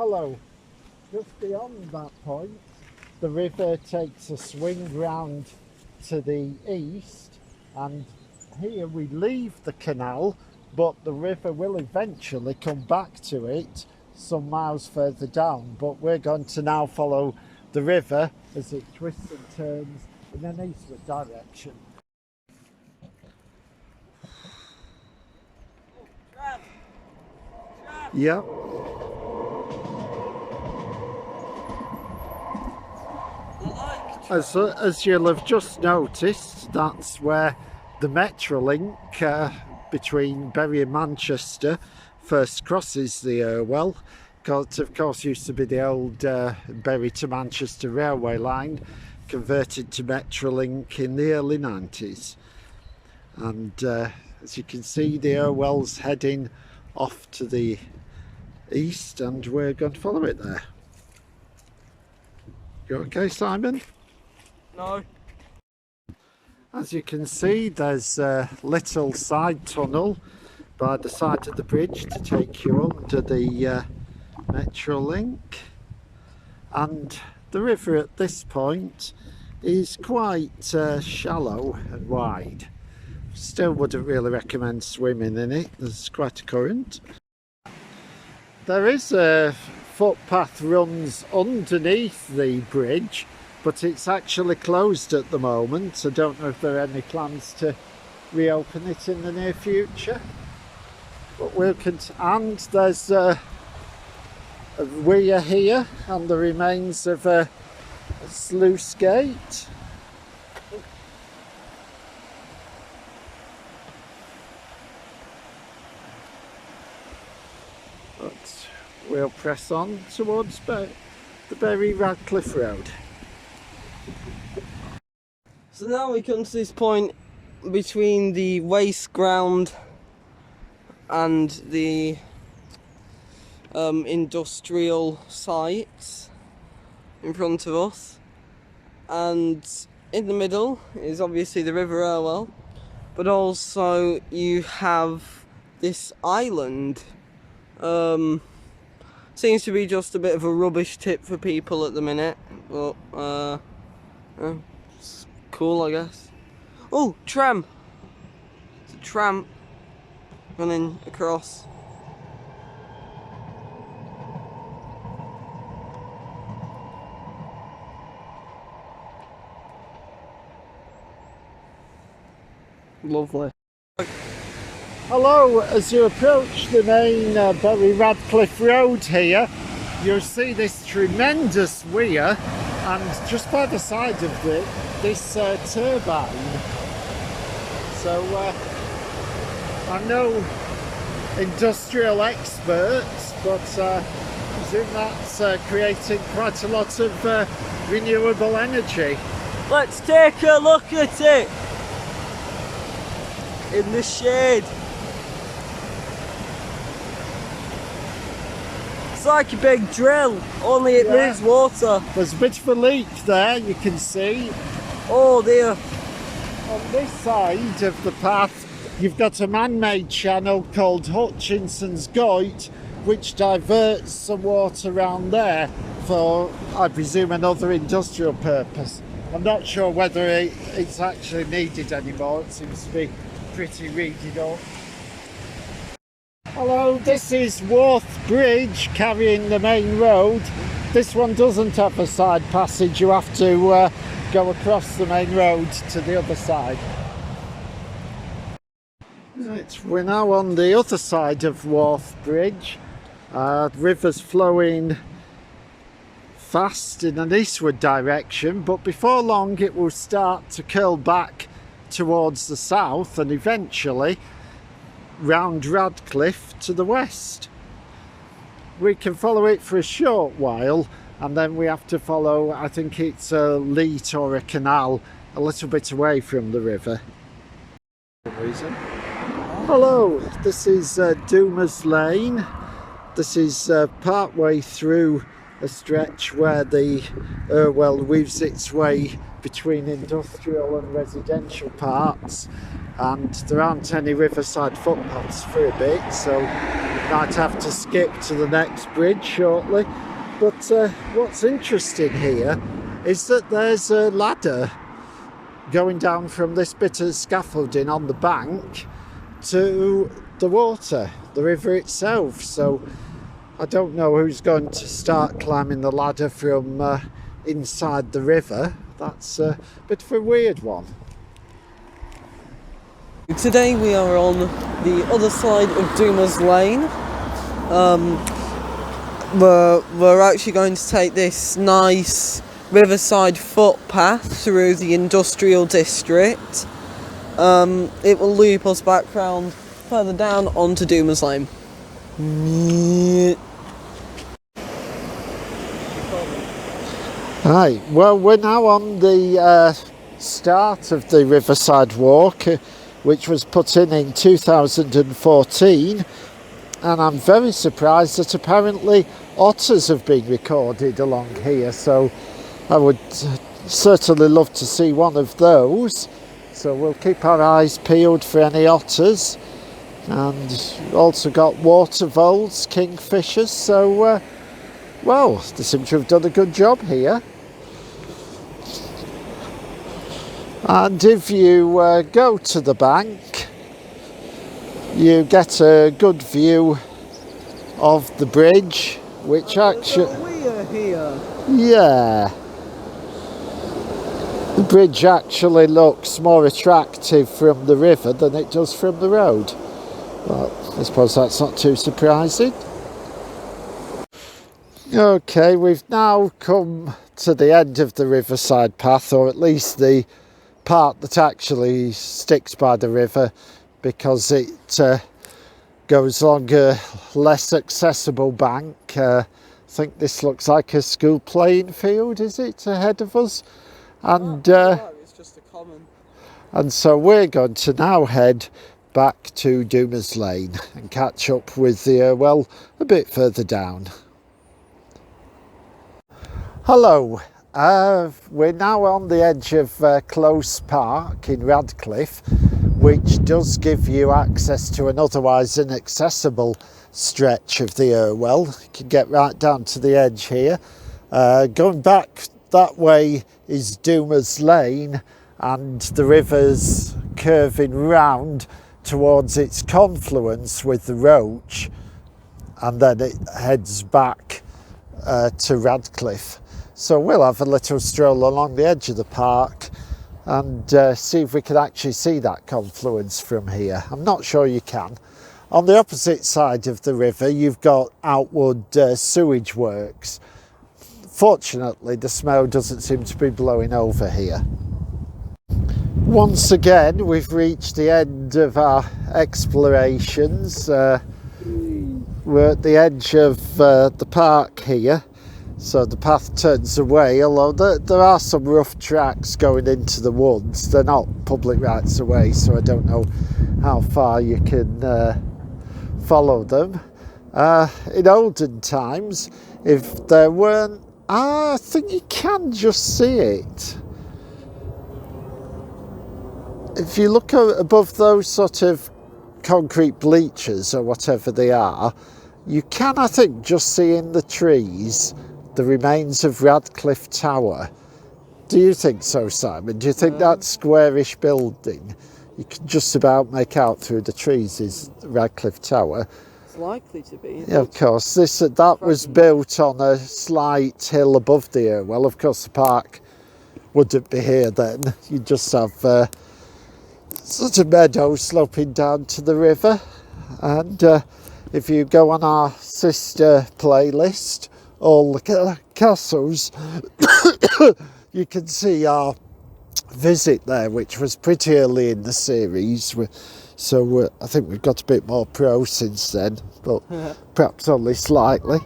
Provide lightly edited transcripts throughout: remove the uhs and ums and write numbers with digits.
Hello. Just beyond that point, the river takes a swing round to the east, and here we leave the canal, but the river will eventually come back to it some miles further down. But we're going to now follow the river as it twists and turns in an eastward direction. Yeah. As you'll have just noticed, that's where the Metrolink between Bury and Manchester first crosses the Irwell. Because of course used to be the old Bury to Manchester railway line, converted to Metrolink in the early 90s. And as you can see, the Irwell's heading off to the east, and we're going to follow it there. You okay, Simon? No. As you can see, there's a little side tunnel by the side of the bridge to take you under the Metrolink, and the river at this point is quite shallow and wide. Still wouldn't really recommend swimming in it, there's quite a current. There is a footpath runs underneath the bridge, but it's actually closed at the moment. I don't know if there are any plans to reopen it in the near future. But and there's a weir here and the remains of a sluice gate. But we'll press on towards the Bury Radcliffe Road. So now we come to this point between the waste ground and the industrial sites in front of us, and in the middle is obviously the River Irwell, but also you have this island. Seems to be just a bit of a rubbish tip for people at the minute, but it's cool, I guess. Oh, tram! It's a tram running across. Lovely. Hello, as you approach the main Bury Radcliffe Road here, you'll see this tremendous weir, and just by the side of it, this turbine. So I'm no industrial expert, but I presume that's creating quite a lot of renewable energy. Let's take a look at it in the shade. It's like a big drill, only it moves water. There's a bit of a leak there, you can see. Oh dear. On this side of the path, you've got a man-made channel called Hutchinson's Goit, which diverts some water around there for, I presume, another industrial purpose. I'm not sure whether it's actually needed anymore. It seems to be pretty reeded up. Hello, this is Warth Bridge carrying the main road. This one doesn't have a side passage, you have to go across the main road to the other side. Right, we're now on the other side of Warth Bridge. The river's flowing fast in an eastward direction, but before long it will start to curl back towards the south and eventually round Radcliffe to the west. We can follow it for a short while, and then we have to follow, I think it's a leat or a canal a little bit away from the river. Hello, this is Dumas Lane. This is part way through a stretch where the Irwell weaves its way between industrial and residential parts, and there aren't any riverside footpaths for a bit, so might have to skip to the next bridge shortly. But what's interesting here is that there's a ladder going down from this bit of scaffolding on the bank to the water, the river itself. So I don't know who's going to start climbing the ladder from inside the river. That's a bit of a weird one. Today we are on the other side of Dumas Lane. We're actually going to take this nice riverside footpath through the industrial district. It will loop us back round further down onto Dumas Lane. Right, well, we're now on the start of the Riverside Walk, which was put in 2014, and I'm very surprised that apparently otters have been recorded along here, so I would certainly love to see one of those. So we'll keep our eyes peeled for any otters, and also got water voles, kingfishers, so well, they seem to have done a good job here. And if you go to the bank, you get a good view of the bridge, which actually... We're here. Yeah. The bridge actually looks more attractive from the river than it does from the road. But I suppose that's not too surprising. Okay, we've now come to the end of the riverside path, or at least the part that actually sticks by the river, because it goes along a less accessible bank. I think this looks like a school playing field, is it, ahead of us? And it's just a common. And so we're going to now head back to Dumas Lane and catch up with the Irwell a bit further down. Hello, we're now on the edge of Close Park in Radcliffe, which does give you access to an otherwise inaccessible stretch of the Irwell. You can get right down to the edge here. Going back that way is Dumas Lane, and the river's curving round towards its confluence with the Roach, and then it heads back to Radcliffe. So we'll have a little stroll along the edge of the park and see if we can actually see that confluence from here. I'm not sure you can. On the opposite side of the river, you've got Outwood sewage works. Fortunately, the smell doesn't seem to be blowing over here. Once again, we've reached the end of our explorations. We're at the edge of the park here, so the path turns away, although there are some rough tracks going into the woods. They're not public rights of way, so I don't know how far you can follow them. In olden times, if there weren't... I think you can just see it. If you look above those sort of concrete bleachers or whatever they are, you can, I think, just see in the trees the remains of Radcliffe Tower. Do you think so, Simon? Do you think that squarish building you can just about make out through the trees is Radcliffe Tower? It's likely to be. Yeah, of course. That was built on a slight hill above the Irwell. Of course, the park wouldn't be here then. You'd just have sort of meadow sloping down to the river. And if you go on our sister playlist, All the Castles, you can see our visit there, which was pretty early in the series. So I think we've got a bit more pro since then, but perhaps only slightly.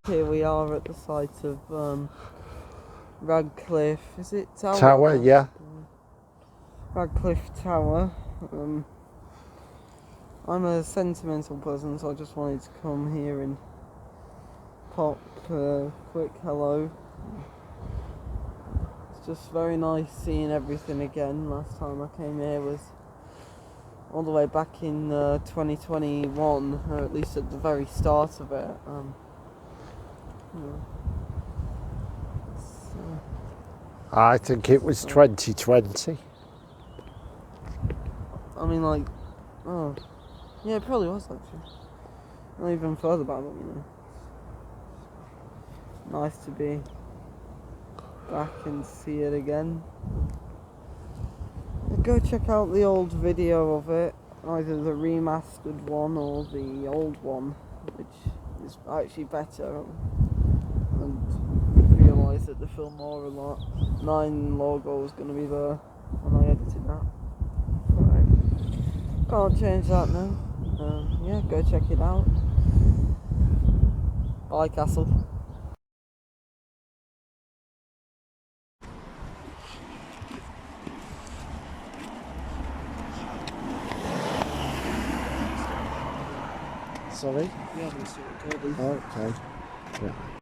Here we are at the site of Radcliffe, is it Tower? Tower, yeah. Radcliffe Tower. I'm a sentimental person, so I just wanted to come here and pop a quick hello. just very nice seeing everything again. Last time I came here was all the way back in 2021, or at least at the very start of it. I think it was 2020. I mean, like, oh, yeah, it probably was actually. Not even further back, but nice to be back and see it again. Go check out the old video of it, either the remastered one or the old one, which is actually better, and realise that the Filmora 9 logo was going to be there when I edited that. Right. Can't change that now. Yeah, go check it out. Bye, Castle. Sorry? Yeah, I'm still recording. Okay. Yeah.